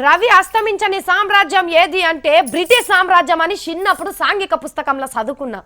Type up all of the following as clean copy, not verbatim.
రవి అస్తమించని సామ్రాజ్యం ఏది అంటే బ్రిటిష్ సామ్రాజ్యం అని చిన్నప్పుడు సాంఘిక పుస్తకంలో చదువుకున్నా.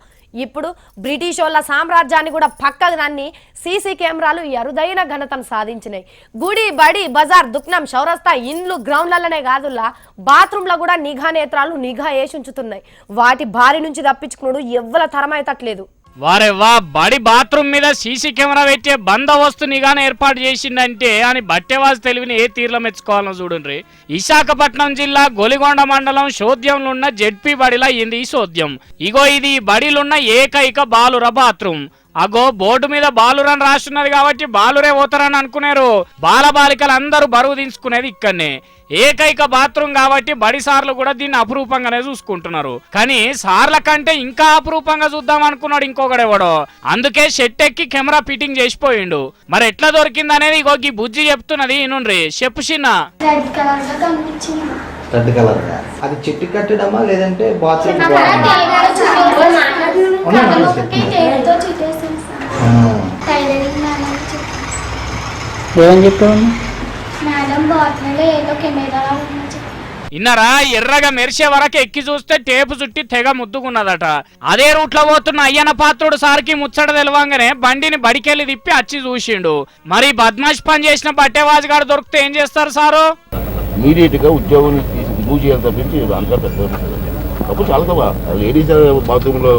ఇప్పుడు బ్రిటిష్ వాళ్ళ సామ్రాజ్యాన్ని కూడా పక్కకు దాన్ని సీసీ కెమెరాలు అరుదైన ఘనతను సాధించినాయి. గుడి, బడి, బజార్, దుకాణం, చౌరస్తా, ఇండ్లు, గ్రౌండ్లలోనే కాదులా బాత్రూంలో కూడా నిఘా నేత్రాలు నిఘా వేసి ఉంచుతున్నాయి. వాటి బారి నుంచి తప్పించుకున్నాడు ఎవ్వల తరమైతట్లేదు. వారే వా, బడి బాత్రూమ్ మీద సీసీ కెమెరా పెట్టే బందోబస్తు నిఘాను ఏర్పాటు చేసిందంటే అని బట్టెవాజు తెలివిని ఏ తీర్లో మెచ్చుకోవాలో చూడండి. విశాఖపట్నం జిల్లా గొలిగొండ మండలం శోద్యంలో ఉన్న జెడ్పీ బడిలా అయింది ఈ శోద్యం. ఇగో ఇది బడిలున్న ఏకైక బాలుర బాత్రూమ్. అగో బోర్డు మీద బాలురని రాస్తున్నది కాబట్టి బాలురే పోతారని అనుకున్నారు. బాలబాలికలు అందరూ బరువు దించుకునేది ఇక్కడనే. ఏకైక బాత్రూమ్ కాబట్టి బడి సార్లు కూడా దీన్ని అపురూపంగానే చూసుకుంటున్నారు. కానీ సార్ల కంటే ఇంకా అపురూపంగా చూద్దాం అనుకున్నాడు ఇంకొకడెవడో. అందుకే షెట్ ఎక్కి కెమెరా ఫిట్టింగ్ చేసిపోయిండు. మరి ఎట్లా దొరికింది అనేది ఇగో ఈ బుజ్జి చెప్తున్నది. నుండ్రి చెప్పు చిన్న. రెడ్ కలర్ అది చెట్టు కట్టడమా లేదంటే బాత్రూమ్ ఇన్నరా ఎర్రగా మెరిసే వరకు ఎక్కి చూస్తే టేపు చుట్టి తెగ ముద్దుకున్నదట. అదే రూట్ లో పోతున్న అయ్యన పాత్రుడు సార్కి ముచ్చట తెలవంగానే బండిని బడికెళ్ళి తిప్పి వచ్చి చూసిండు. మరి బద్మాష్ పని చేసిన బట్టేవాజు గారు దొరికితే ఏం చేస్తారు సారు? ఇమీడియట్ గా ఉద్యోగం రిమూవ్ చేయాలి తప్పించి అంతా పెద్ద అప్పుడు చాలా లేడీస్ బాత్రూమ్ లో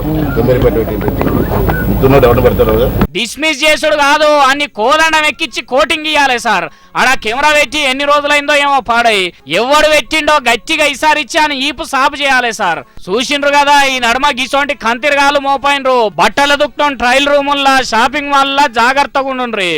పెడతారు. డిస్మిస్ చేసుడు కాదు, అన్ని కోదండం ఎక్కించి కోటింగ్ ఇయ్యాలి సార్. ఆడ కెమెరా పెట్టి ఎన్ని రోజులైందో ఏమో పాడై ఎవడు పెట్టిండో గట్టిగా ఇసారిచ్చి అని ఈపు సాపు చేయాలి సార్. చూసిండ్రు కదా ఈ నడుమ గిసోంటి కంతిరగాలు మోపైనరు. బట్టల దుఃఖం ట్రయల్ రూముల్లా షాపింగ్ మాల్ లా జాగ్రత్తగా ఉండుండ్రి.